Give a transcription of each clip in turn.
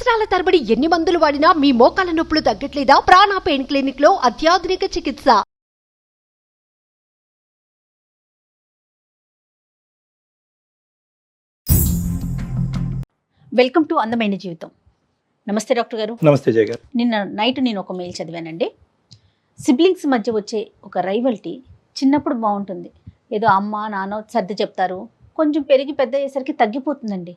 సంవత్సరాల తరబడి ఎన్ని మందులు వాడినా మీ మోకాల నొప్పులు తగ్గట్లేదా? ప్రాణ పెయిన్ క్లినిక్ లో అత్యాధునిక చికిత్స. వెల్కమ్ టు అందమైన జీవితం. నమస్తే డాక్టర్ గారు. నమస్తే జయ గారు. నిన్న నైట్ నేను ఒక మెయిల్ చదివానండి. సిబ్లింగ్స్ మధ్య వచ్చే ఒక రైవల్టీ చిన్నప్పుడు బాగుంటుంది, ఏదో అమ్మ నాన్న సర్ది చెప్తారు, కొంచెం పెరిగి పెద్ద అయ్యేసరికి తగ్గిపోతుందండి.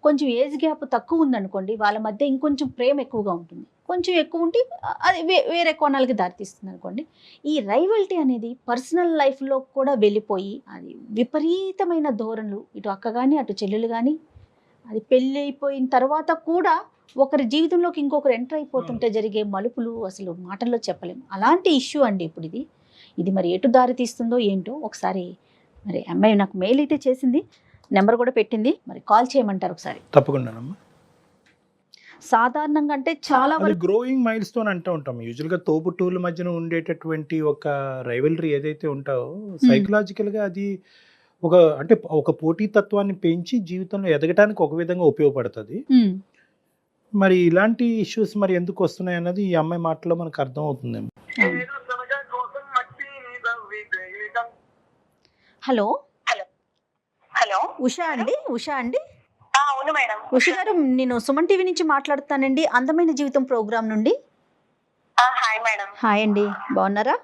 కొంచెం ఏజ్ గ్యాప్ తక్కువ ఉందనుకోండి, వాళ్ళ మధ్య ఇంకొంచెం ప్రేమ ఎక్కువగా ఉంటుంది. కొంచెం ఎక్కువ ఉంటే అది వేరే కోణాలకి దారితీస్తుంది అనుకోండి. ఈ రైవల్టీ అనేది పర్సనల్ లైఫ్లో కూడా వెళ్ళిపోయి అది విపరీతమైన ధోరణులు, ఇటు అక్క కానీ అటు చెల్లెలు కానీ, అది పెళ్ళి అయిపోయిన తర్వాత కూడా ఒకరి జీవితంలోకి ఇంకొకరు ఎంటర్ అయిపోతుంటే జరిగే మలుపులు అసలు మాటల్లో చెప్పలేము. అలాంటి ఇష్యూ అండి ఇప్పుడు ఇది మరి ఎటు దారి తీస్తుందో ఏంటో. ఒకసారి మరి అమ్మాయి నాకు మెయిల్ అయితే చేసింది, నెంబర్ కూడా పెట్టింది, మరి కాల్ చేయమంటారు ఒకసారి? తప్పకుండానమ్మా. సాధారణంగా అంటే చాలా గ్రోయింగ్ మైల్ స్టోన్ అంటూ ఉంటాం. యూజువల్గా తోబుట్టువుల మధ్యన ఉండేటటువంటి ఒక రైవలరీ ఏదైతే ఉంటావో సైకలాజికల్గా అది ఒక పోటీ తత్వాన్ని పెంచి జీవితంలో ఎదగటానికి ఒక విధంగా ఉపయోగపడుతుంది. మరి ఇలాంటి ఇష్యూస్ మరి ఎందుకు వస్తున్నాయి అన్నది ఈ అమ్మాయి మాటలో మనకు అర్థం అవుతుందేమో. హలో హలో, ఉషా అండి. అవును మేడం. ఉషా గారు, నేను సుమన్ టీవీ నుంచి మాట్లాడుతానండి, అందమైన జీవితం ప్రోగ్రామ్ నుండి. Hi madam. హాయ్ అండి, బాగున్నారా?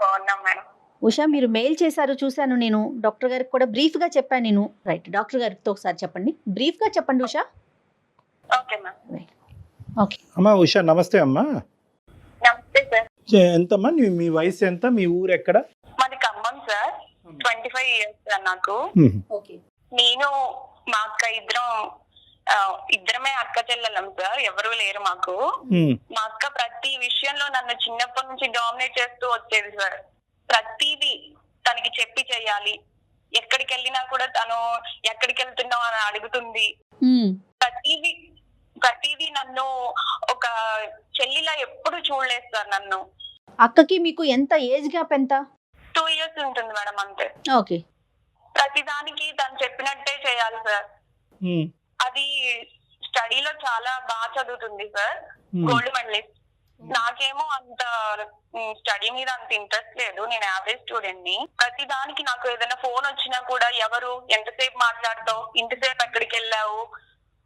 బాగున్నాం మేడం. ఉషా, మీరు మెయిల్ చేశారు, చూశాను. నేను డాక్టర్ గారికి కూడా బ్రీఫ్గా చెప్పాను. నేను రైట్, డాక్టర్ గారితో ఒకసారి చెప్పండి, బ్రీఫ్గా చెప్పండి ఉషా. Okay ma'am. ఓకే అమ్మా ఉషా, నమస్తే అమ్మా. నమస్తే సార్. ఎంతమ్మా మీ వయసు ఎంత? మీ ఊరు ఎక్కడ? మాది ఖమ్మం సార్. 25 years సార్ నాకు. ఓకే. నేను మా అక్క ఇద్దరమే అక్క చెల్లెలం సార్, ఎవరు లేరు మాకు. మా అక్క ప్రతి విషయంలో నన్ను చిన్నప్పటి నుంచి డామినేట్ చేస్తూ వచ్చేది సార్. ప్రతిదీ తనకి చెప్పి చెయ్యాలి. ఎక్కడికి వెళ్ళినా కూడా తను ఎక్కడికి వెళ్తున్నావు అని అడుగుతుంది. ప్రతిదీ నన్ను ఒక చెల్లిలా ఎప్పుడు చూడలేదు సార్ నన్ను. అక్కకి మీకు ఎంత ఏజ్ గ్యాప్? ఎంత? 2 years ఉంటుంది మేడం, అంతే. ఓకే. ప్రతిదానికి తను చెప్పినట్టే చేయాలి సార్. అది స్టడీలో చాలా బాగా చదువుతుంది సార్, గోల్డ్ మెడలిస్ట్. నాకేమో అంత స్టడీ మీద అంత ఇంట్రెస్ట్ లేదు, నేను యావరేజ్ స్టూడెంట్ ని. ప్రతి దానికి నాకు ఏదైనా ఫోన్ వచ్చినా కూడా ఎవరు, ఎంతసేపు మాట్లాడతావు, ఇంతసేపు ఎక్కడికి వెళ్ళావు,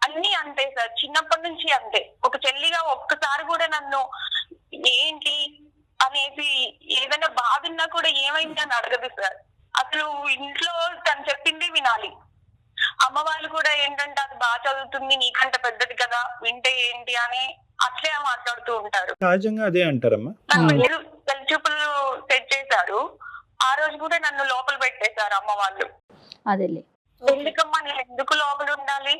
అన్ని అంతే సార్. చిన్నప్పటి నుంచి అంతే. ఒక చెల్లిగా ఒక్కసారి కూడా నన్ను ఏంటి అనేసి ఏదైనా బాధ ఉన్నా కూడా ఏమైంది అని అడగదు సార్. అసలు ఇంట్లో తను చెప్పింది వినాలి. అమ్మ వాళ్ళు కూడా ఏంటంటే అది బాగా చదువుతుంది, నీకంటే పెద్దది కదా, వింటే ఏంటి అని అట్లే మాట్లాడుతూ ఉంటారు. సహజంగా అదే అంటారమ్మా. పెళ్లి చూపులు సెట్ చేశారు, ఆ రోజు కూడా నన్ను లోపల పెట్టేశారు అమ్మ వాళ్ళు. అదేలే. ఎందుకమ్మా నేను ఎందుకు లోపల ఉండాలి,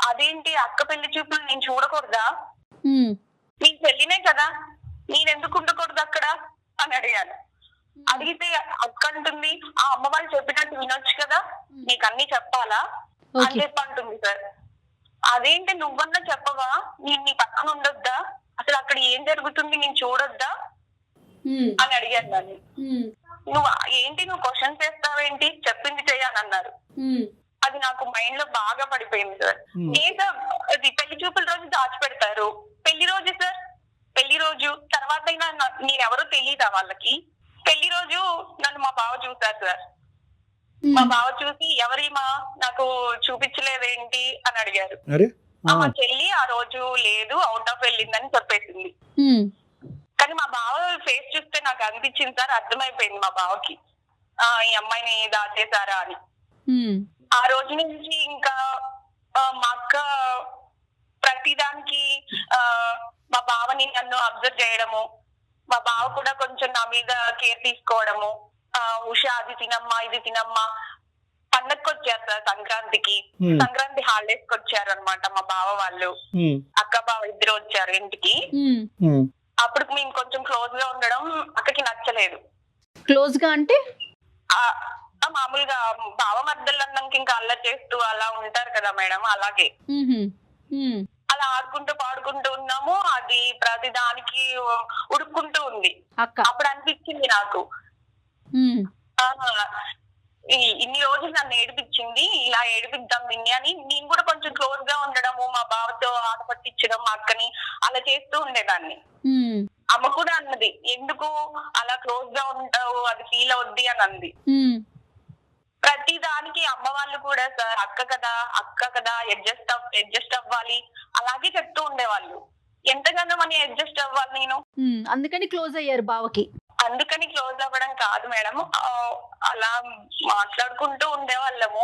అదేంటి అక్క పెళ్లి చూపులు నేను చూడకూడదా, నీ పెళ్లినే కదా, నేనెందుకు ఉండకూడదు అక్కడ అని అడిగాను. అడిగితే అక్క అంటుంది, ఆ అమ్మ వాళ్ళు చెప్పినట్టు వినొచ్చు కదా, నీకు అన్ని చెప్పాలా అని చెప్పి అంటుంది సార్. అదేంటి నువ్వన్నా చెప్పవా, నేను నీ పక్కన ఉండొద్దా, అసలు అక్కడ ఏం జరుగుతుంది నేను చూడొద్దా అని అడిగాను దాన్ని. నువ్వు క్వశ్చన్స్ వేస్తావేంటి, చెప్పింది చెయ్యాలన్నారు. అది నాకు మైండ్ లో బాగా పడిపోయింది సార్. ఏదో అది పెళ్లి చూపుల రోజు దాచిపెడతారు, పెళ్లి రోజు సార్, పెళ్లి రోజు తర్వాత అయినా నేనెవరో తెలియదా వాళ్ళకి. పెళ్లి రోజు నన్ను మా బావ చూసారు సార్. మా బావ చూసి ఎవరిమా నాకు చూపించలేదేంటి అని అడిగారు. మా చెల్లి ఆ రోజు లేదు, అవుట్ ఆఫ్ వెళ్ళిందని చెప్పేసింది. కానీ మా బావ ఫేస్ చూస్తే నాకు అనిపించింది సార్, అర్థమైపోయింది మా బావకి ఈ అమ్మాయిని దాచేశారా అని. ఆ రోజు నుంచి ఇంకా మా అక్క ప్రతిదానికి మా బావని నన్ను అబ్జర్వ్ చేయడము, మా బావ కూడా కొంచెం నా మీద కేర్ తీసుకోవడము. ఉషా అది తినమ్మా, ఇది తినమ్మా. పండగకి వచ్చారు సార్ సంక్రాంతికి, సంక్రాంతి హాలిడేస్ కి వచ్చారు అనమాట మా బావ వాళ్ళు. అక్క బావ ఇద్దరు వచ్చారు ఇంటికి. అప్పుడు మేము కొంచెం క్లోజ్ గా ఉండడం అక్కకి నచ్చలేదు. క్లోజ్ గా అంటే మామూలుగా బావ మధ్యలో అన్నాక ఇంకా అల్లరి చేస్తూ అలా ఉంటారు కదా మేడం, అలాగే అలా ఆడుకుంటూ పాడుకుంటూ ఉన్నాము. అది ప్రతి దానికి ఉడుక్కుంటూ ఉంది. అప్పుడు అనిపించింది నాకు, ఇన్ని రోజులు నన్ను ఏడిపించింది, ఇలా ఏడిపిద్దాం దీన్ని అని నేను కూడా కొంచెం క్లోజ్ గా ఉండడము, మా బావతో ఆట పట్టించడం మా అక్కని అలా చేస్తూ ఉండేదాన్ని. అమ్మ కూడా అన్నది, ఎందుకు అలా క్లోజ్ గా ఉంటావు, అది ఫీల్ అవుద్ది అని అంది. ప్రతి దానికి అమ్మ వాళ్ళు కూడా సార్ అక్క కదా అడ్జస్ట్ అవ్వాలి అలాగే చెప్తూ ఉండేవాళ్ళు. ఎంతగానో మనం అడ్జస్ట్ అవ్వాలి నేను. అందుకని క్లోజ్ అయ్యారు బావకి. అందుకని క్లోజ్ అవ్వడం కాదు మేడం, అలా మాట్లాడుకుంటూ ఉండేవాళ్ళము.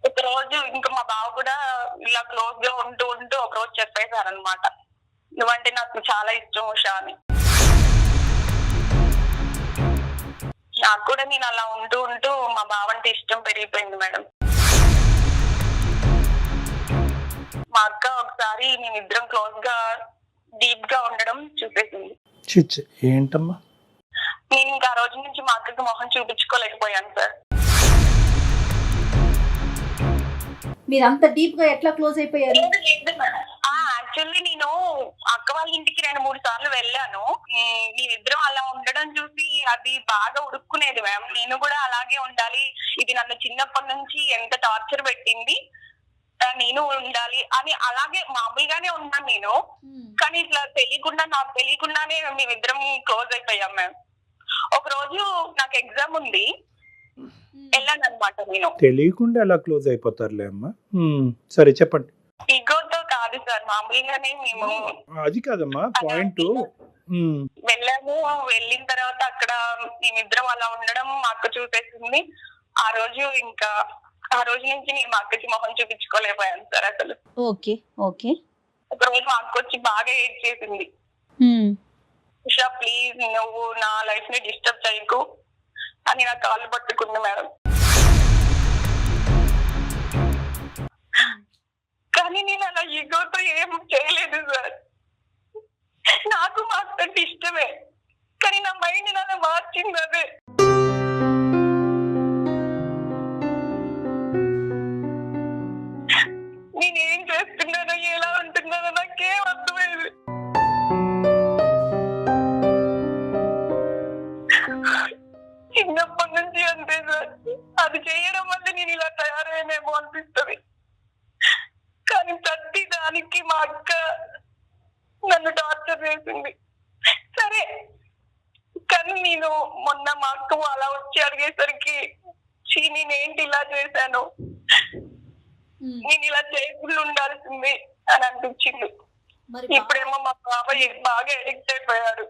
ఒక రోజు ఇంకా మా బావ కూడా ఇలా క్లోజ్ గా ఉంటూ ఒక రోజు చెప్పేశారనమాట, నువ్వంటే నాకు చాలా ఇష్టం ఉషా అని. నాకు కూడా నేను అలా ఉంటూ మా బావ అంటే ఇష్టం పెరిగిపోయింది మేడం. మా అక్క ఒకసారి మేమిద్దరం క్లోజ్ గా డీప్ గా ఉండడం చూసేసింది. ఏంటమ్మా? నేను ఇంకా ఆ రోజు నుంచి మా అక్కకి మొహం చూపించుకోలేకపోయాను సార్. మీరు అంత డీప్ గా ఎట్లా క్లోజ్ అయిపోయారు? యాక్చువల్లీ నేను అక్క వాళ్ళ ఇంటికి 2-3 సార్లు వెళ్ళాను. మేమిద్దరం అలా ఉండడం చూసి అది బాగా ఉడుక్కునేది మ్యామ్. నేను కూడా అలాగే ఉండాలి, ఇది నన్ను చిన్నప్పటి నుంచి ఎంత టార్చర్ పెట్టింది, నేను ఉండాలి అని అలాగే మామూలుగానే ఉన్నాను నేను. కానీ ఇట్లా నాకు తెలియకుండానే మేమిద్దరం క్లోజ్ అయిపోయాం మ్యామ్. ఒక రోజు నాకు ఎగ్జామ్ ఉంది, వెళ్ళాను అనమాట. నేను తెలియకుండా ఎలా క్లోజ్ అయిపోతారులే అమ్మా. సరే చెప్పండి. ఈగోతో కాదు సార్, మామూలుగానే మేము. అది కాదమ్మా పాయింట్. వెళ్ళాము, వెళ్ళిన తర్వాత అక్కడ మేమిద్దరం అలా ఉండడం మా అక్క చూసేసింది. ఆ రోజు నుంచి నేను మా అక్కకి మొహం చూపించుకోలేకపోయాను సార్ అసలు. ఓకే. ఒక రోజు మా అక్క వచ్చి బాగా ఏడ్ చేసింది, ఉషా ప్లీజ్ నువ్వు నా లైఫ్ ని డిస్టర్బ్ చేయకు అని నా కాళ్ళు పట్టుకుంది మేడం. కానీ నేను అలా ఈగోతో ఏం చేయలేదు సార్. నాకు మా అక్క ఇష్టమే, కానీ నా మైండ్ అలా మార్చింది అదే. నేనేం చేస్తున్నానో ఎలా ఉంటున్నానో నాకేం అర్థమైంది. చిన్నప్పటి నుంచి అంతే సార్, అది చేయడం వల్ల నేను ఇలా తయారైనేమో అనిపిస్తుంది. కానీ ప్రతి దానికి మా అక్క నన్ను టార్చర్ చేసింది. సరే కానీ నేను మొన్న మా అక్క అలా వచ్చి అడిగేసరికి నేనేంటి ఇలా చేశాను, నేను ఇలా చేయకుండా ఉండాల్సింది అని అనిపించింది. ఇప్పుడేమో మా బాబాయ్ బాగా అడిక్ట్ అయిపోయాడు.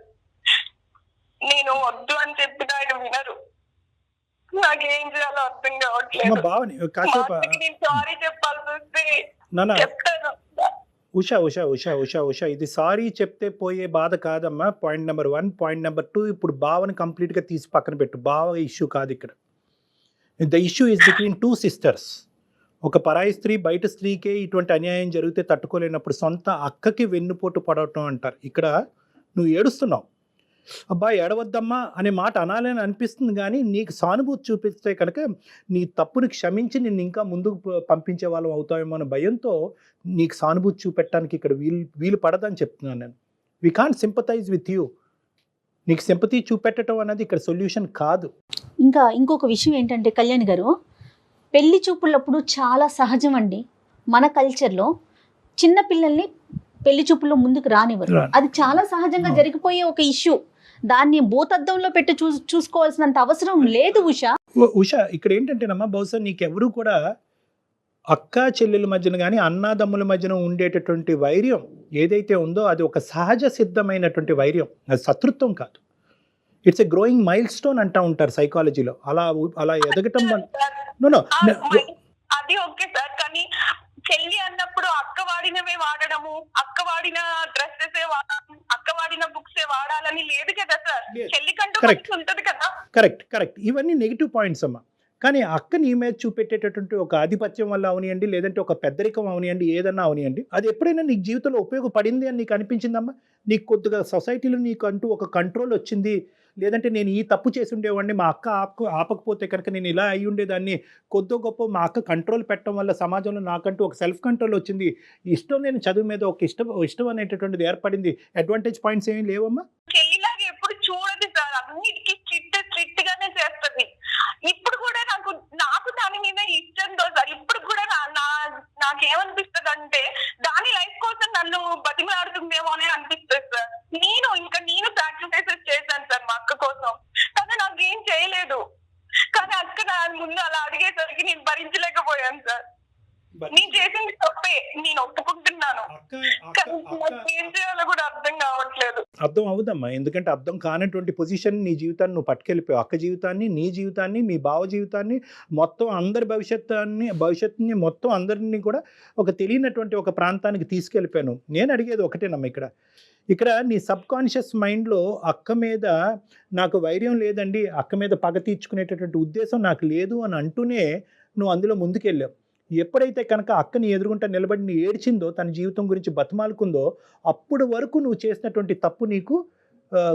నేను వద్దు అని చెప్పిన ఆయన వినరు. నాకేం చేయాలో అర్థం కావట్లేదు. నేను సారీ చెప్పాల్సి వస్తే చెప్తాను. ఉషా ఇది సారీ చెప్తే పోయే బాధ కాదమ్మా. Point number 1. పాయింట్ నెంబర్ 2, ఇప్పుడు బావని కంప్లీట్గా తీసి పక్కన పెట్టు. బావ ఇష్యూ కాదు ఇక్కడ. The issue is between 2 sisters. ఒక పరాయి స్త్రీ బయట స్త్రీకే ఇటువంటి అన్యాయం జరిగితే తట్టుకోలేనప్పుడు సొంత అక్కకి వెన్నుపోటు పడటం అంటారు. ఇక్కడ నువ్వు ఏడుస్తున్నావు, అబ్బా ఏడవద్దమ్మా అనే మాట అనాలని అనిపిస్తుంది, కానీ నీకు సానుభూతి చూపిస్తే కనుక నీ తప్పుని క్షమించి నిన్ను ఇంకా ముందుకు పంపించే వాళ్ళం అవుతామేమో అనే భయంతో నీకు సానుభూతి చూపెట్టడానికి ఇక్కడ వీలు పడదని చెప్తున్నాను నేను. We can't sympathise with you. నీకు సింపతి చూపెట్టడం అనేది ఇక్కడ సొల్యూషన్ కాదు. ఇంకా ఇంకొక విషయం ఏంటంటే కళ్యాణ్ గారు, పెళ్లి చూపులప్పుడు చాలా సహజం అండి మన కల్చర్లో చిన్న పిల్లల్ని పెళ్లి చూపుల్లో ముందుకు రానివ్వరు. అది చాలా సహజంగా జరిగిపోయే ఒక ఇష్యూ. దాన్ని భూతద్దంలో పెట్టి చూసుకోవాల్సినంత అవసరం లేదు ఉషా. ఇక్కడ ఏంటంటేనమ్మా, బహుశా నీకెవరు కూడా అక్క చెల్లెల మధ్యన కానీ అన్నాదమ్ముల మధ్యన ఉండేటటువంటి వైర్యం ఏదైతే ఉందో అది ఒక సహజ సిద్ధమైనటువంటి వైర్యం, అది శత్రుత్వం కాదు. It's a growing mile stone అంటూ ఉంటారు సైకాలజీలో. అలా ఎదగటం అది ఓకే సార్, కానీ చెల్లి అన్నప్పుడు అక్క వాడినవే వాడడము, అక్క వాడిన డ్రెస్సెస్ వాడడం, అక్క వాడిన బుక్స్ వాడాలని లేదు కదా సార్. చెల్లి కంటూ ఉంటది కదా. కరెక్ట్. ఇవన్నీ నెగిటివ్ పాయింట్స్ అమ్మా. కానీ అక్క నీ మీద చూపెట్టేటటువంటి ఒక ఆధిపత్యం వల్ల అవనియండి, లేదంటే ఒక పెద్దరికం అవనియండి, ఏదన్నా అవనియండి, అది ఎప్పుడైనా నీకు జీవితంలో ఉపయోగపడింది అని నీకు అనిపించిందమ్మా? నీకు కొద్దిగా సొసైటీలో నీకు అంటూ ఒక కంట్రోల్ వచ్చింది, లేదంటే నేను ఈ తప్పు చేసి ఉండేవాడిని, మా అక్క ఆపకపోతే కనుక నేను ఇలా అయి ఉండేదాన్ని, కొద్దో గొప్ప మా అక్క కంట్రోల్ పెట్టడం వల్ల సమాజంలో నాకంటూ ఒక సెల్ఫ్ కంట్రోల్ వచ్చింది, ఇష్టం నేను చదువు మీద ఒక ఇష్టం అనేటటువంటిది ఏర్పడింది, అడ్వాంటేజ్ పాయింట్స్ ఏమీ లేవమ్మా? చెల్లిలాగా ఎప్పుడు చూడదు సార్, అన్నిటికీ స్ట్రిక్ట్ గానే చేస్తుంది. ఇప్పుడు కూడా నాకు నాకు నాకు దాని మీద ఇష్టంతో సార్ ఇప్పుడు కూడా నాకేమనిపిస్తుంది అంటే దాని లైఫ్ కోసం నన్ను బతిమలాడుతుందేమో అని అనిపిస్తుంది సార్. నేను సాక్రిఫైసెస్ చేశాను సార్ మా అక్క కోసం, కానీ నాకేం చేయలేదు. కానీ అక్క నా ముందు అలా అడిగేసరికి నేను భరించలేకపోయాను సార్. నేను చేసింది తప్పే, నేను ఒప్పుకుంటున్నాను, కానీ నాకు ఏం చేయాలో కూడా అర్థం కావట్లేదు. అర్థం అవుదమ్మా, ఎందుకంటే అర్థం కానటువంటి పొజిషన్ నీ జీవితాన్ని నువ్వు పట్టుకెళ్ళిపోయావు. అక్క జీవితాన్ని, నీ జీవితాన్ని, మీ బావ జీవితాన్ని, మొత్తం అందరి భవిష్యత్తుని మొత్తం అందరినీ కూడా ఒక తెలియనటువంటి ఒక ప్రాంతానికి తీసుకెళ్ళిపోయాను. నేను అడిగేది ఒకటేనమ్మా, ఇక్కడ నీ సబ్ కాన్షియస్ మైండ్లో అక్క మీద నాకు వైర్యం లేదండి, అక్క మీద పగ తీర్చుకునేటటువంటి ఉద్దేశం నాకు లేదు అని అంటూనే నువ్వు అందులో ముందుకెళ్ళావు. ఎప్పుడైతే కనుక అక్కని ఎదురుగుంటా నిలబడి ఏడ్చిందో, తన జీవితం గురించి బతిమాలుకుందో, అప్పుడు వరకు నువ్వు చేసినటువంటి తప్పు నీకు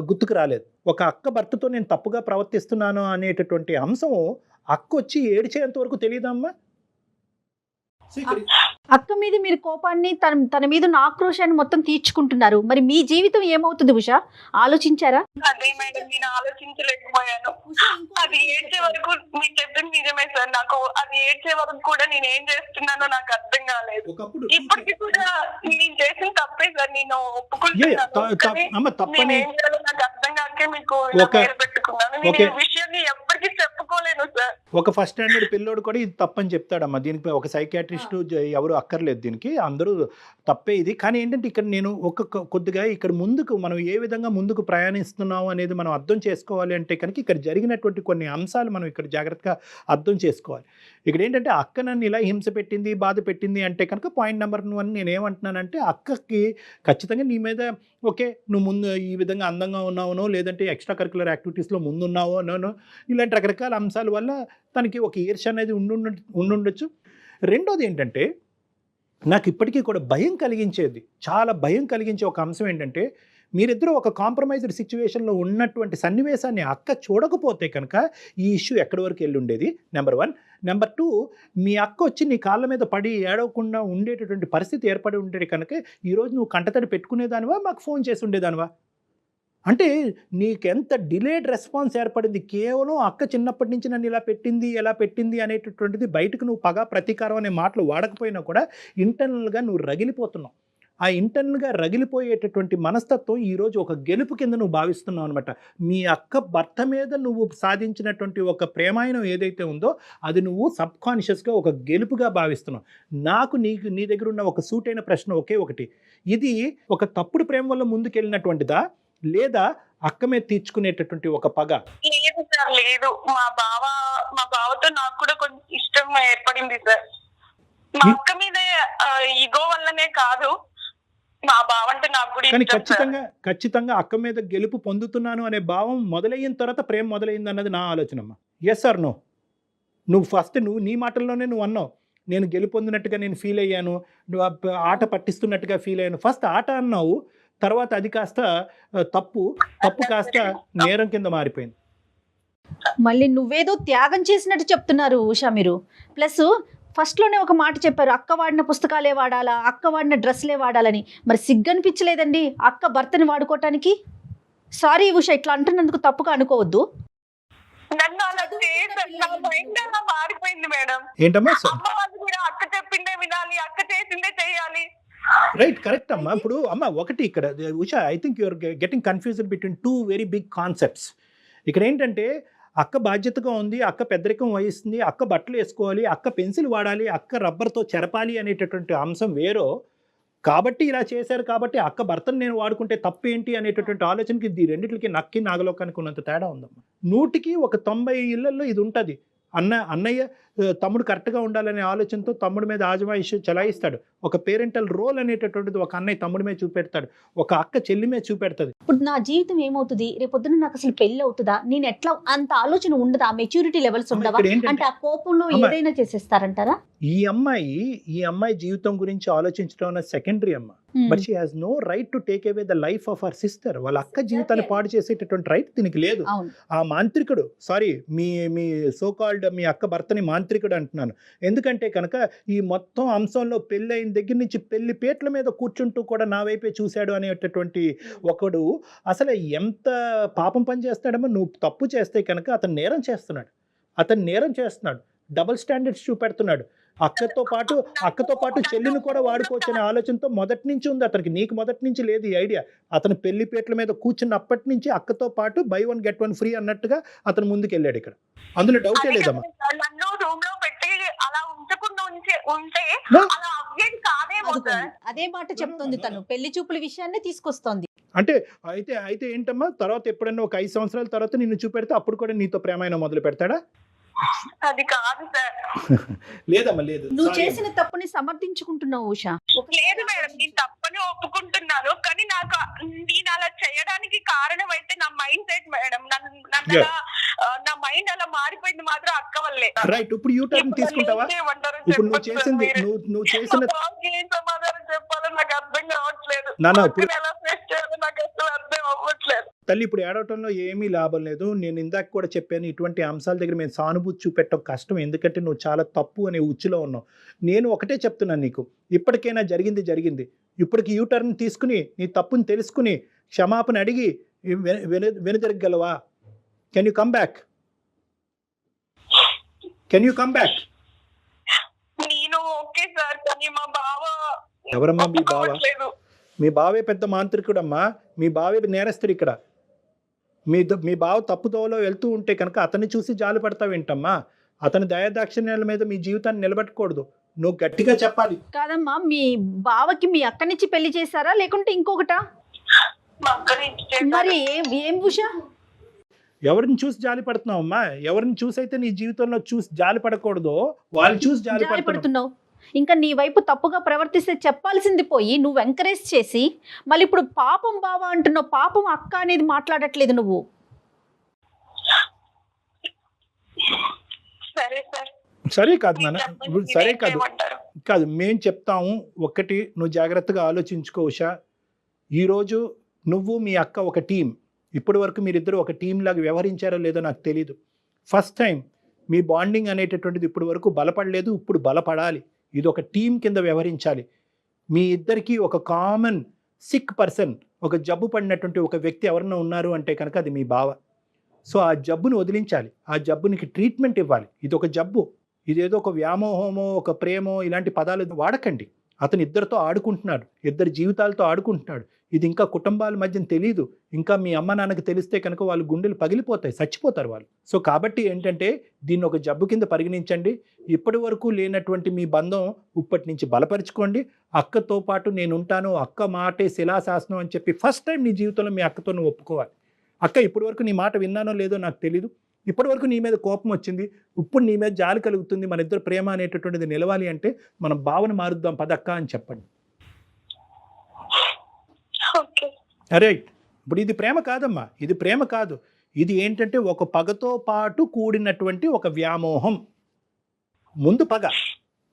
గుర్తుకు రాలేదు. ఒక అక్క భర్తతో నేను తప్పుగా ప్రవర్తిస్తున్నాను అనేటటువంటి అంశం అక్క వచ్చి ఏడ్చేంత వరకు తెలియదమ్మా. అక్క మీద మీరు కోపాన్ని, తన మీద ఉన్న ఆక్రోశాన్ని మొత్తం తీర్చుకుంటున్నారు. మరి మీ జీవితం ఏమవుతుంది ఉషా, ఆలోచించారా? అదే మేడం, నేను ఆలోచించలేకపోయాను. అది ఏడ్చే వరకు మీరు చెప్పింది నిజమే సార్. నాకు అది ఏడ్చే వరకు కూడా నేను ఏం చేస్తున్నానో నాకు అర్థం కాలేదు. ఇప్పటికి కూడా నేను చేసిన తప్పే సార్, నేను ఒప్పుకుంటున్నాను. నేను ఏం చేయాలో నాకు అర్థం కాకే మీకు పేరు పెట్టుకున్నాను. నేను ఈ విషయాన్ని ఎప్పటికీ చెప్పుకోలేను సార్. ఒక ఫస్ట్ స్టాండర్డ్ పిల్లోడు కూడా ఇది తప్పని చెప్తాడమ్మా. దీనికి ఒక సైకియాట్రిస్ట్ ఎవరు అక్కర్లేదు, దీనికి అందరూ తప్పే ఇది. కానీ ఏంటంటే ఇక్కడ నేను కొద్దిగా ఇక్కడ ముందుకు మనం ఏ విధంగా ముందుకు ప్రయాణిస్తున్నాం అనేది మనం అర్థం చేసుకోవాలి అంటే కనుక ఇక్కడ జరిగినటువంటి కొన్ని అంశాలు మనం ఇక్కడ జాగ్రత్తగా అర్థం చేసుకోవాలి. ఇక్కడ ఏంటంటే అక్క నన్ను ఇలా హింస పెట్టింది, బాధ పెట్టింది అంటే కనుక పాయింట్ నెంబర్ 1 నేను ఏమంటున్నానంటే, అక్కకి ఖచ్చితంగా నీ మీద ఓకే, నువ్వు ముందు ఈ విధంగా అందంగా ఉన్నావునో, లేదంటే ఎక్స్ట్రా కరికులర్ యాక్టివిటీస్లో ముందున్నావో నోనో, ఇలాంటి రకరకాల అంశాల వల్ల తనకి ఒక ఈర్ష్య అనేది ఉండుండొచ్చు. రెండోది ఏంటంటే, నాకు ఇప్పటికీ కూడా భయం కలిగించేది, చాలా భయం కలిగించే ఒక అంశం ఏంటంటే, మీరిద్దరూ ఒక కాంప్రమైజ్డ్ సిచ్యువేషన్లో ఉన్నటువంటి సన్నివేశాన్ని అక్క చూడకపోతే కనుక ఈ ఇష్యూ ఎక్కడి వరకు వెళ్ళి ఉండేది, నెంబర్ 1. నెంబర్ 2, మీ అక్క వచ్చి నీ కాళ్ళ మీద పడి ఏడవకుండా ఉండేటటువంటి పరిస్థితి ఏర్పడి ఉండేది కనుక ఈరోజు నువ్వు కంటతడి పెట్టుకునేదానివా, మాకు ఫోన్ చేసి ఉండేదానివా? అంటే నీకెంత డిలేడ్ రెస్పాన్స్ ఏర్పడింది. కేవలం అక్క చిన్నప్పటి నుంచి నన్ను ఇలా పెట్టింది, ఎలా పెట్టింది అనేటటువంటిది బయటకు నువ్వు పగ ప్రతీకారం అనే మాటలు వాడకపోయినా కూడా ఇంటర్నల్గా నువ్వు రగిలిపోతున్నావు. ఆ ఇంటర్నల్గా రగిలిపోయేటటువంటి మనస్తత్వం ఈరోజు ఒక గెలుపు కింద నువ్వు భావిస్తున్నావు అనమాట. మీ అక్క భర్త మీద నువ్వు సాధించినటువంటి ఒక ప్రేమాయణం ఏదైతే ఉందో అది నువ్వు సబ్కాన్షియస్గా ఒక గెలుపుగా భావిస్తున్నావు. నాకు నీ దగ్గర ఉన్న ఒక సూటైన ప్రశ్న ఒకే ఒకటి, ఇది ఒక తప్పుడు ప్రేమ వల్ల ముందుకెళ్ళినటువంటిదా, లేదా అక్క మీద తీర్చుకునేటటువంటి ఒక పగ? లేదు సార్, లేదు. మా బావతో నాకు కూడా కొంచెం ఇష్టం ఏర్పడింది సార్. మా అక్క మీద ఈగో వల్లనే కాదు, మా బావ అంటే నాకు కూడా కానీ ఇష్టం. ఖచ్చితంగా అక్క మీద గెలుపు పొందుతున్నాను అనే భావం మొదలైన తర్వాత ప్రేమ మొదలైంది అన్నది నా ఆలోచనమ్మా. Yes are no? నువ్వు నీ మాటల్లోనే నువ్వు అన్నావు, నేను గెలుపొందినట్టుగా నేను ఫీల్ అయ్యాను, నువ్వు ఆట పట్టిస్తున్నట్టుగా ఫీల్ అయ్యాను. ఫస్ట్ ఆట అన్నావు, తర్వాత అది కాస్త తప్పు కాస్త నేరం కింద మారిపోయింది. మళ్ళీ నువ్వేదో త్యాగం చేసినట్టు చెప్తున్నారు ఉషా మీరు. ప్లస్ ఫస్ట్లోనే ఒక మాట చెప్పారు, అక్క వాడిన పుస్తకాలే వాడాలా, అక్క వాడిన డ్రెస్లే వాడాలని. మరి సిగ్గనిపించలేదండి అక్క భర్తని వాడుకోవటానికి? సారీ ఉషా, ఇట్లా అంటున్నందుకు తప్పుగా అనుకోవద్దు. నన్ను అలా నా మైండ్ అలా మారిపోయింది మేడం. ఏంటమ్మా? అమ్మ వాళ్ళు కూడా అక్క చెప్పిందే వినాలి, అక్క చేసిందే చేయాలి. రైట్, కరెక్ట్ అమ్మా. ఇప్పుడు అమ్మ ఒకటి ఇక్కడ Usha, I think you're getting confused between 2 very big concepts. ఇక్కడ ఏంటంటే అక్క బాధ్యతగా ఉంది, అక్క పెద్దరికం వహిస్తుంది, అక్క బట్టలు వేసుకోవాలి, అక్క పెన్సిల్ వాడాలి, అక్క రబ్బర్తో చెరపాలి అనేటటువంటి అంశం వేరో, కాబట్టి ఇలా చేశారు కాబట్టి అక్క భర్తను నేను వాడుకుంటే తప్పేంటి అనేటటువంటి ఆలోచనకి ఈ రెండింటికి నక్కి నాగలోకానికి ఉన్నంత తేడా ఉందమ్మా. 100కి 90 ఇళ్లలో ఇది ఉంటుంది. అన్నయ్య తమ్ముడు కరెక్ట్గా ఉండాలనే ఆలోచనతో తమ్ముడి మీద ఆజమాయిషి చలాయిస్తాడు. ఒక పేరెంటల్ రోల్ అనేటటువంటిది ఒక అన్నయ్య తమ్ముడి మీద చూపెడతాడు, ఒక అక్క చెల్లి మీద చూపెడుతుంది. ఇప్పుడు నా జీవితం ఏమవుతుంది, రేపొద్దున నాకు అసలు పెళ్లి అవుతుందా, నేను ఎట్లా, అంత ఆలోచన ఉండదా, మెచ్యూరిటీ లెవెల్స్ ఉండవా? అంటే ఆ కోపంలో ఏదైనా చేసేస్తారంటారా? ఈ అమ్మాయి జీవితం గురించి ఆలోచించడం సెకండరీ అమ్మ. But she has no right to take away the life of our sister. వాళ్ళ అక్క జీవితాన్ని పాడు చేసేటటువంటి రైట్ దీనికి లేదు. ఆ మాంత్రికుడు, సారీ మీ సో కాల్డ్ మీ అక్క భర్తని మాంత్రికుడు అంటున్నాను, ఎందుకంటే కనుక ఈ మొత్తం అంశంలో పెళ్ళి అయిన దగ్గర నుంచి పెళ్లి పేట్ల మీద కూర్చుంటూ కూడా నా వైపే చూశాడు అనేటటువంటి ఒకడు అసలు ఎంత పాపం పని చేస్తాడమ్మా. నువ్వు తప్పు చేస్తే కనుక అతను నేరం చేస్తున్నాడు. అతను నేరం చేస్తున్నాడు, డబుల్ స్టాండర్డ్స్ చూపెడుతున్నాడు. అక్కతో పాటు చెల్లిని కూడా వాడుకోవచ్చు అనే ఆలోచనతో మొదటి నుంచి ఉంది అతనికి. నీకు మొదటి నుంచి లేదు ఈ ఐడియా. అతను పెళ్లిపేటల మీద కూర్చున్నప్పటి నుంచి అక్కతో పాటు బై 1 get 1 ఫ్రీ అన్నట్టుగా అతను ముందుకెళ్ళాడు ఇక్కడ. అందులో డౌటే లేదమ్మా. నన్ను రూమ్ లో పెట్టి అలా ఉంచకుండా ఉంటే No. అలా అవ్వేది కాదేమో సార్. అదే మాట చెప్తుంది తను, పెళ్లి చూపుల విషయాన్ని తీసుకొస్తోంది. అంటే అయితే ఏంటమ్మా, తర్వాత ఎప్పుడన్నా ఒక 5 సంవత్సరాల తర్వాత నిన్ను చూపెడితే అప్పుడు కూడా నీతో ప్రేమ మొదలు పెడతాడా? అది కాదు సార్. లేదమ్మా, లేదు. నువ్వు Sorry. చేసిన తప్పుని సమర్థించుకుంటున్నావు ఉషా. లేదు మేడం, నేను తప్పని ఒప్పుకుంటున్నాను, కానీ నాకు నేను అలా చేయడానికి కారణం అయితే నా మైండ్ సెట్ మేడం. నన్ను Yeah. నా మైండ్ అలా మారిపోయింది మాత్రం అక్క వల్లే. రైట్, ఇప్పుడు యూ టర్న్ తీసుకుంటావా? ఇప్పుడు నువ్వు చేసింది నువ్వు చేసిన ఏం సమాధానం చెప్పాలో నాకు అర్థం కావట్లేదు. నాన్న, ఇప్పుడు ఎలా ఫేస్ చేయాలో నాకు అసలు అర్థం అవ్వట్లేదు. తల్లి, ఇప్పుడు ఏడవటంలో ఏమీ లాభం లేదు. నేను ఇందాక కూడా చెప్పాను, ఇటువంటి అంశాల దగ్గర మేము సానుభూతి చూపెట్టడం కష్టం, ఎందుకంటే నువ్వు చాలా తప్పు అనే ఉచ్చులో ఉన్నావు. నేను ఒకటే చెప్తున్నాను నీకు, ఇప్పటికైనా జరిగింది. ఇప్పటికి యూ టర్న్ తీసుకుని నీ తప్పుని తెలుసుకుని క్షమాపణ అడిగి వెనుదిరగలవా? Can you come back? నేను ఓకే సార్, కానీ మా బావ ఎవరమ్మా మీ బావ? ఒప్పుకోవట్లేదు. మీ బావే పెద్ద మాంత్రికుడమ్మా. మీ బావే నేరస్తుడు ఇక్కడ. మీ బావ తప్పుదోవలో వెళ్తూ ఉంటే కనుక అతన్ని చూసి జాలి పడతావేంటమ్మా? అతని దయాదాక్షిణ్యాల మీద మీ జీవితాన్ని నిలబెట్టకూడదు. నువ్వు గట్టిగా చెప్పాలి. కాదమ్మా, మీ బావకి మీ అక్కనిచ్చి పెళ్లి చేశారా లేకుంటే ఇంకొకటా? మా అక్కని ఇచ్చేసారు. మరి ఏం ఉషా? ఎవరిని చూసి జాలి పడుతున్నావమ్మా? ఎవరిని చూసి అయితే నీ జీవితంలో చూసి జాలి పడకూడదో వాళ్ళని చూసి జాలి పడుతున్నావు. పడుతున్నావు. ఇంకా నీ వైపు తప్పుగా ప్రవర్తిస్తే చెప్పాల్సింది పోయి నువ్వు ఎంకరేజ్ చేసి మళ్ళీ ఇప్పుడు పాపం బావ అంటున్నావు. పాపం అక్క అనేది మాట్లాడట్లేదు నువ్వు. సరే సార్. సరే కాదు నాన్న, సరే కాదు ఏమంటారు? కాదు మేము చెప్తాము. ఒక్కటి నువ్వు జాగ్రత్తగా ఆలోచించుకో ఉషా. ఈరోజు నువ్వు మీ అక్క ఒక టీం. ఇప్పటి వరకు మీరిద్దరు ఒక టీం లాగా వ్యవహరించారో లేదో నాకు తెలీదు. ఫస్ట్ టైం మీ బాండింగ్ అనేటటువంటిది ఇప్పటి వరకు బలపడలేదు, ఇప్పుడు బలపడాలి. ఇది ఒక టీం కింద వ్యవహరించాలి. మీ ఇద్దరికి ఒక కామన్ సిక్ పర్సన్, ఒక జబ్బు పడినటువంటి ఒక వ్యక్తి ఎవరన్నా ఉన్నారు అంటే కనుక అది మీ బావ. సో ఆ జబ్బును వదిలించాలి, ఆ జబ్బునికి ట్రీట్మెంట్ ఇవ్వాలి. ఇది ఒక జబ్బు, ఇదేదో ఒక వ్యామోహమో ఒక ప్రేమో ఇలాంటి పదాలు వాడకండి. అతను ఇద్దరితో ఆడుకుంటున్నాడు, ఇద్దరి జీవితాలతో ఆడుకుంటున్నాడు. ఇది ఇంకా కుటుంబాల మధ్యన తెలీదు. ఇంకా మీ అమ్మ నాన్నకి తెలిస్తే కనుక వాళ్ళు గుండెలు పగిలిపోతాయి, చచ్చిపోతారు వాళ్ళు. సో కాబట్టి ఏంటంటే దీన్ని ఒక జబ్బు కింద పరిగణించండి. ఇప్పటి వరకు లేనటువంటి మీ బంధం ఇప్పటి నుంచి బలపరుచుకోండి. అక్కతో పాటు నేను ఉంటాను, అక్క మాటే శిలాశాసనం అని చెప్పి ఫస్ట్ టైం నీ జీవితంలో మీ అక్కతో నువ్వు ఒప్పుకోవాలి. అక్క, ఇప్పటి వరకు నీ మాట విన్నానో లేదో నాకు తెలీదు, ఇప్పటి వరకు నీ మీద కోపం వచ్చింది, ఇప్పుడు నీ మీద జాలి కలుగుతుంది, మన ఇద్దరు ప్రేమ అనేటటువంటిది నిలవాలి అంటే మనం భావన మారుద్దాం పదక్క అని చెప్పండి. ఓకే. అరే, ఇప్పుడు ఇది ప్రేమ కాదమ్మా, ఇది ప్రేమ కాదు. ఇది ఏంటంటే ఒక పగతో పాటు కూడినటువంటి ఒక వ్యామోహం. ముందు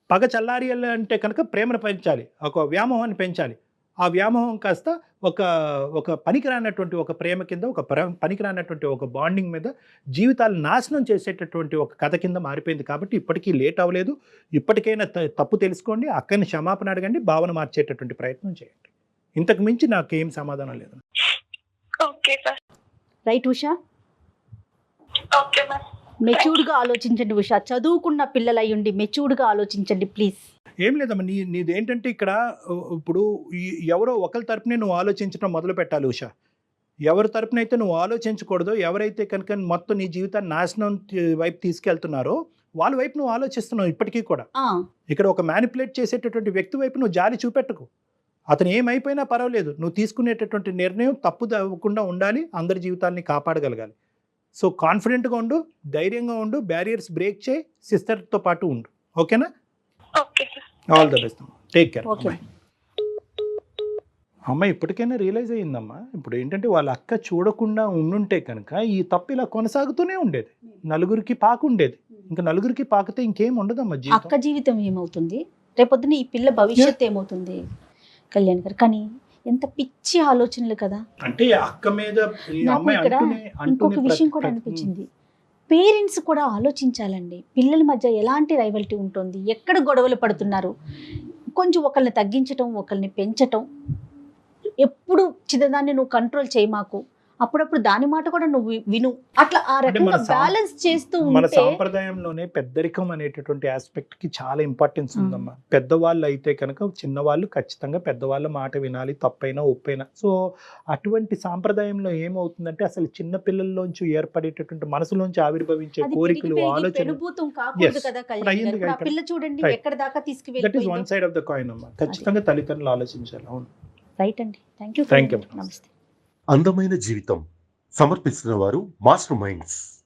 పగ చల్లారి అంటే కనుక ప్రేమను పెంచాలి, ఒక వ్యామోహాన్ని పెంచాలి. ఆ వ్యామోహం కాస్త ఒక పనికిరానటువంటి ఒక ప్రేమ కింద, ఒక పనికిరానటువంటి ఒక బాండింగ్ మీద జీవితాలు నాశనం చేసేటటువంటి ఒక కథ కింద మారిపోయింది. కాబట్టి ఇప్పటికీ లేట్ అవ్వలేదు. ఇప్పటికైనా తప్పు తెలుసుకోండి, అక్కని క్షమాపణ అడగండి, భావన మార్చేటటువంటి ప్రయత్నం చేయండి. ఇంతకు మించి నాకేం సమాధానం లేదు. Okay sir. Right Usha? Okay ma'am. మెచ్యూర్డ్గా ఆలోచించండి ఉషా. చదువుకున్న పిల్లలు అయ్యుండి మెచ్యూర్డ్గా ఆలోచించండి ప్లీజ్. ఏం లేదమ్మా, నీదేంటంటే ఇక్కడ ఇప్పుడు ఎవరో ఒకరి తరపునే నువ్వు ఆలోచించడం మొదలు పెట్టాలి ఉషా. ఎవరి తరపునైతే నువ్వు ఆలోచించకూడదో, ఎవరైతే కనుక మొత్తం నీ జీవితాన్ని నాశనం వైపు తీసుకెళ్తున్నారో వాళ్ళ వైపు నువ్వు ఆలోచిస్తున్నావు ఇప్పటికీ కూడా. ఇక్కడ ఒక మ్యానిపులేట్ చేసేటటువంటి వ్యక్తి వైపు నువ్వు జాలి చూపెట్టకు. అతను ఏమైపోయినా పర్వాలేదు, నువ్వు తీసుకునేటటువంటి నిర్ణయం తప్పు అవ్వకుండా ఉండాలి, అందరి జీవితాన్ని కాపాడగలగాలి. సో కాన్ఫిడెంట్గా ఉండు, ధైర్యంగా ఉండు, బ్యారియర్స్ బ్రేక్ చేయి, సిస్టర్తో పాటు ఉండు. ఓకేనా? Okay sir. All the best. Take care. Okay. అమ్మ ఇప్పటికైనా రియలైజ్ అయ్యిందమ్మా. ఇప్పుడు ఏంటంటే వాళ్ళ అక్క చూడకుండా ఉండుంటే కనుక ఈ తప్పు ఇలా కొనసాగుతూనే ఉండేది, నలుగురికి పాకుండేది. ఇంకా నలుగురికి పాకితే ఇంకేం ఉండదమ్మా జీవితం. అక్క జీవితం ఏమవుతుంది, రేపొద్దున ఈ పిల్ల భవిష్యత్తు ఏమవుతుంది కళ్యాణ్ గారు? కానీ ఎంత పిచ్చి ఆలోచనలు కదా. అంటే అక్క మీద ఈ నాకు అమ్మాయి ఇక్కడ అంటూనే ఇంకొక విషయం కూడా అనిపించింది. పేరెంట్స్ కూడా ఆలోచించాలండి. పిల్లల మధ్య ఎలాంటి రైవల్టీ ఉంటుంది, ఎక్కడ గొడవలు పడుతున్నారు, కొంచెం ఒకరిని తగ్గించటం, ఒకరిని పెంచటం. ఎప్పుడు చిన్నదాన్ని నువ్వు కంట్రోల్ చేయి మాకు అప్పుడప్పుడు దాని మాట కూడా నువ్వు విను. అట్లా ఆ రకంగా బ్యాలెన్స్ చేస్తూ మన ఉంటే సాంప్రదాయంలోనే పెద్దరికం అనేటటువంటి ఆస్పెక్ట్ కి చాలా ఇంపార్టెన్స్ ఉందమ్మా. పెద్దవాళ్ళు అయితే కనుక చిన్నవాళ్ళు ఖచ్చితంగా పెద్దవాళ్ళ మాట వినాలి, తప్పైనా ఒప్పైనా. సో అటువంటి సాంప్రదాయంలో ఏమవుతుందంటే అసలు చిన్న పిల్లల్లోంచి ఏర్పడేటటువంటి మనసులోంచి ఆవిర్భవించే అది కోరికలు, పెరిగి ఆలోచనలు, పెనుభూతం కాకూడదు Yes. కదా ఇప్పుడు కళ్యాణ్ అయ్యింది గారు. ఆ ఇక్కడ. పిల్ల చూడండి Right. ఎక్కడ దాకా దట్ ఈస్ తీసుకువెళ్ళిపోయిందో. One side of the coin అమ్మా. ఖచ్చితంగా తల్లిదండ్రులు ఆలోచించాలి. అవును. రైట్ అండి. Thank you. Thank you. నమస్తే. అందమైన జీవితం సమర్పిస్తున్న వారు మాస్టర్ మైండ్స్.